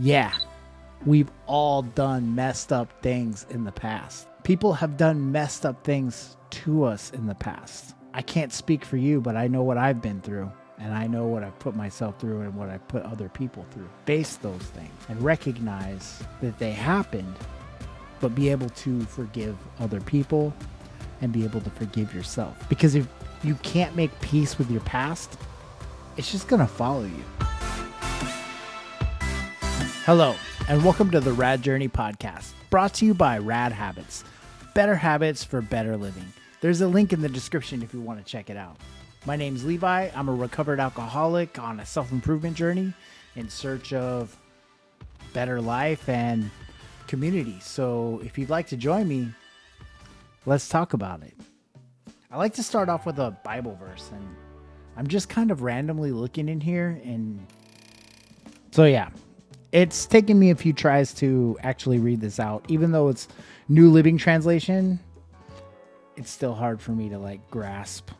Yeah, we've all done messed up things in the past. People have done messed up things to us in the past. I can't speak for you, but I know what I've been through. And I know what I've put myself through and what I put other people through. Face those things and recognize that they happened, but be able to forgive other people and be able to forgive yourself. Because if you can't make peace with your past, it's just going to follow you. Hello, and welcome to the Radd Journey podcast, brought to you by Radd Habits. Better habits for better living. There's a link in the description if you want to check it out. My name's Levi. I'm a recovered alcoholic on a self-improvement journey in search of better life and community. So if you'd like to join me, let's talk about it. I like to start off with a Bible verse, and I'm just kind of randomly looking in here. And so, yeah, it's taken me a few tries to actually read this out. Even though it's New Living Translation, it's still hard for me to grasp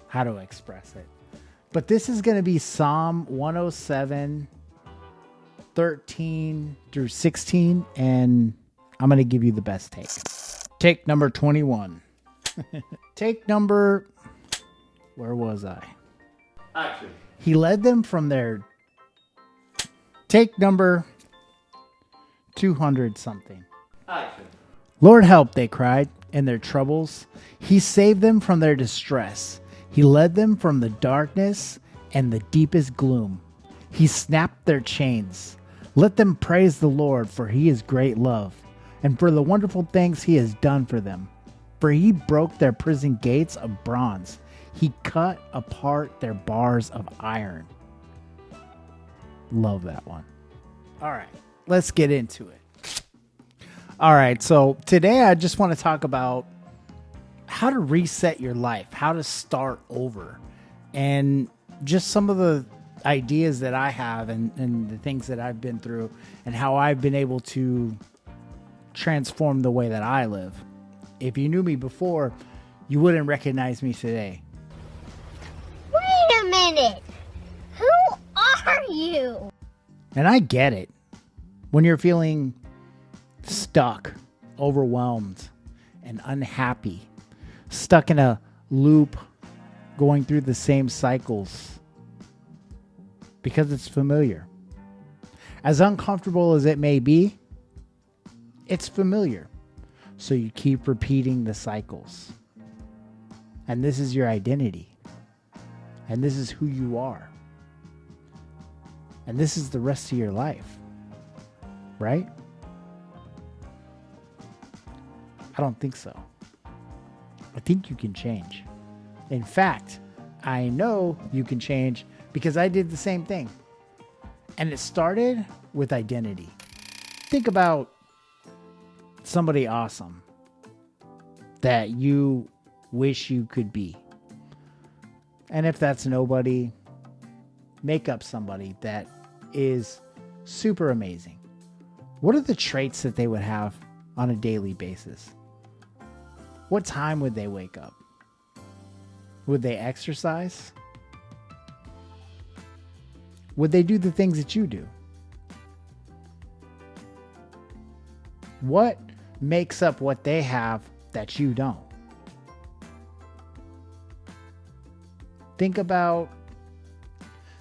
how to express it. But this is going to be Psalm 107, 13 through 16, and I'm going to give you the best take. Take number 21. Where was I? Action. He led them from their... Take number 200 something. Action. Lord help, they cried, in their troubles. He saved them from their distress. He led them from the darkness and the deepest gloom. He snapped their chains. Let them praise the Lord, for he is great love, and for the wonderful things he has done for them. For he broke their prison gates of bronze. He cut apart their bars of iron. Love that one. All right, let's get into it. All right, so today I just want to talk about how to reset your life, how to start over, and just some of the ideas that I have and the things that I've been through and how I've been able to transform the way that I live. If you knew me before, you wouldn't recognize me today. Wait a minute. Who are you? And I get it. When you're feeling stuck, overwhelmed, and unhappy, stuck in a loop, going through the same cycles, because it's familiar. As uncomfortable as it may be, it's familiar. So you keep repeating the cycles. And this is your identity. And this is who you are. And this is the rest of your life. Right? I don't think so. I think you can change. In fact, I know you can change because I did the same thing. And it started with identity. Think about somebody awesome that you wish you could be. And if that's nobody, make up somebody that is super amazing. What are the traits that they would have on a daily basis? What time would they wake up? Would they exercise? Would they do the things that you do? What makes up what they have that you don't? Think about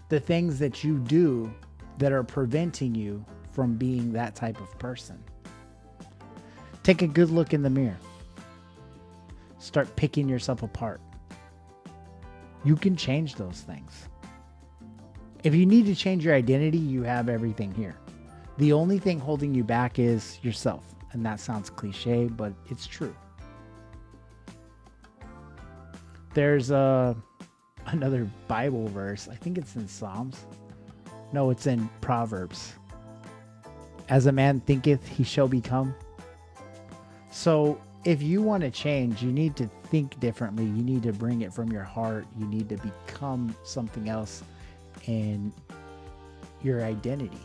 the things that you do that are preventing you from being that type of person. Take a good look in the mirror. Start picking yourself apart. You can change those things. If you need to change your identity, you have everything here. The only thing holding you back is yourself. And that sounds cliche, but it's true. There's another Bible verse. I think it's in Psalms. No, it's in Proverbs. As a man thinketh, he shall become. So if you want to change, you need to think differently. You need to bring it from your heart. You need to become something else in your identity.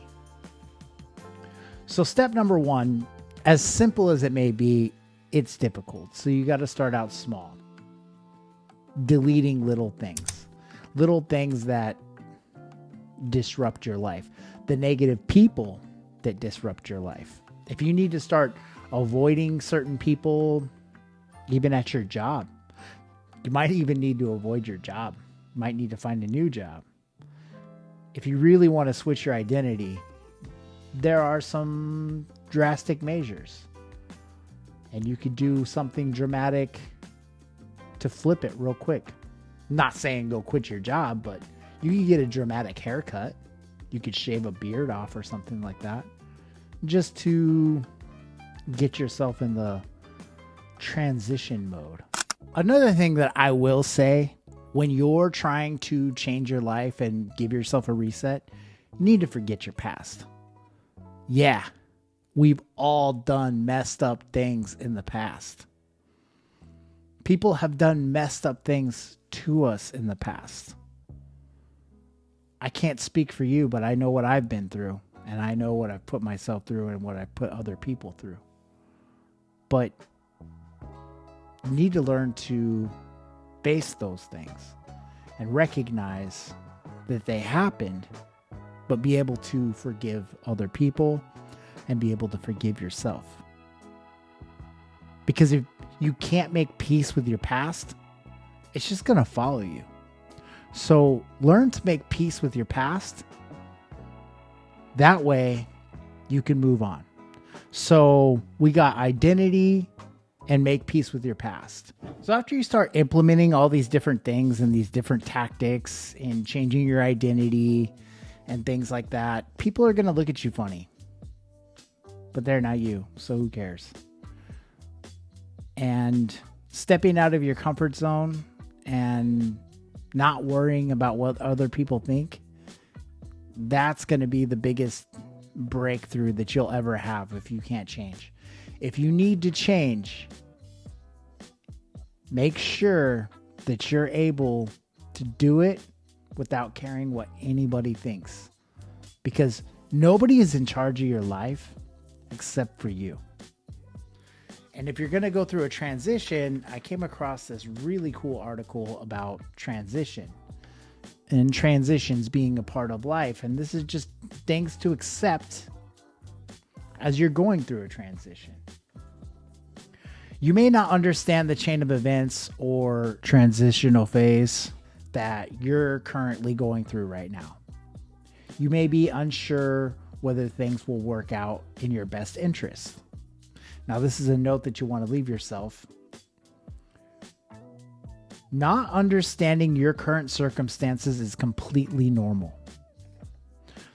So step number one, as simple as it may be, it's difficult. So you got to start out small. Deleting little things that disrupt your life. the negative people that disrupt your life. If you need to start avoiding certain people, even at your job, you might even need to avoid your job. You might need to find a new job. If you really want to switch your identity, there are some drastic measures. And you could do something dramatic to flip it real quick. Not saying go quit your job, but you could get a dramatic haircut. You could shave a beard off or something like that, just to get yourself in the transition mode. Another thing that I will say, when you're trying to change your life and give yourself a reset, you need to forget your past. Yeah, we've all done messed up things in the past. People have done messed up things to us in the past. I can't speak for you, but I know what I've been through, and I know what I've put myself through and what I put other people through. But you need to learn to face those things and recognize that they happened, but be able to forgive other people and be able to forgive yourself. Because if you can't make peace with your past, it's just going to follow you. So learn to make peace with your past. That way you can move on. So we got identity and make peace with your past. So after you start implementing all these different things and these different tactics and changing your identity and things like that, people are going to look at you funny. But they're not you, so who cares? And stepping out of your comfort zone and not worrying about what other people think, that's going to be the biggest breakthrough that you'll ever have if you can't change. If you need to change, make sure that you're able to do it without caring what anybody thinks. Because nobody is in charge of your life except for you. And if you're going to go through a transition, I came across this really cool article about transition and transitions being a part of life. And this is just things to accept as you're going through a transition. You may not understand the chain of events or transitional phase that you're currently going through right now. You may be unsure whether things will work out in your best interest. Now, this is a note that you want to leave yourself. Not understanding your current circumstances is completely normal.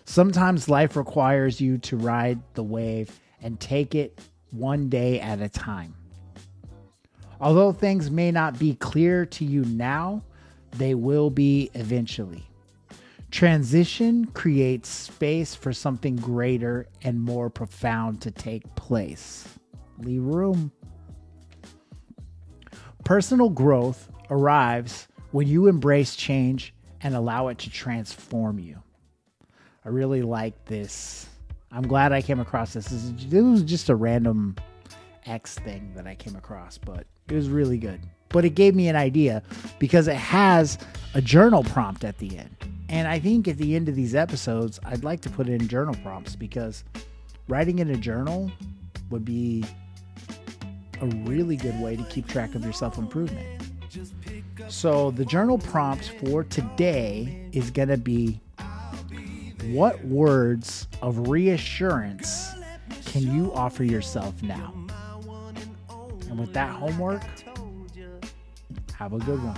Sometimes life requires you to ride the wave and take it one day at a time. Although things may not be clear to you now, they will be eventually. Transition creates space for something greater and more profound to take place. Leave room. Personal growth arrives when you embrace change and allow it to transform you. I really like this. I'm glad I came across this. This was just a random X thing that I came across, but it was really good. But it gave me an idea because it has a journal prompt at the end. And I think at the end of these episodes, I'd like to put in journal prompts because writing in a journal would be a really good way to keep track of your self-improvement. So the journal prompt for today is going to be, what words of reassurance can you offer yourself now? And with that homework, have a good one.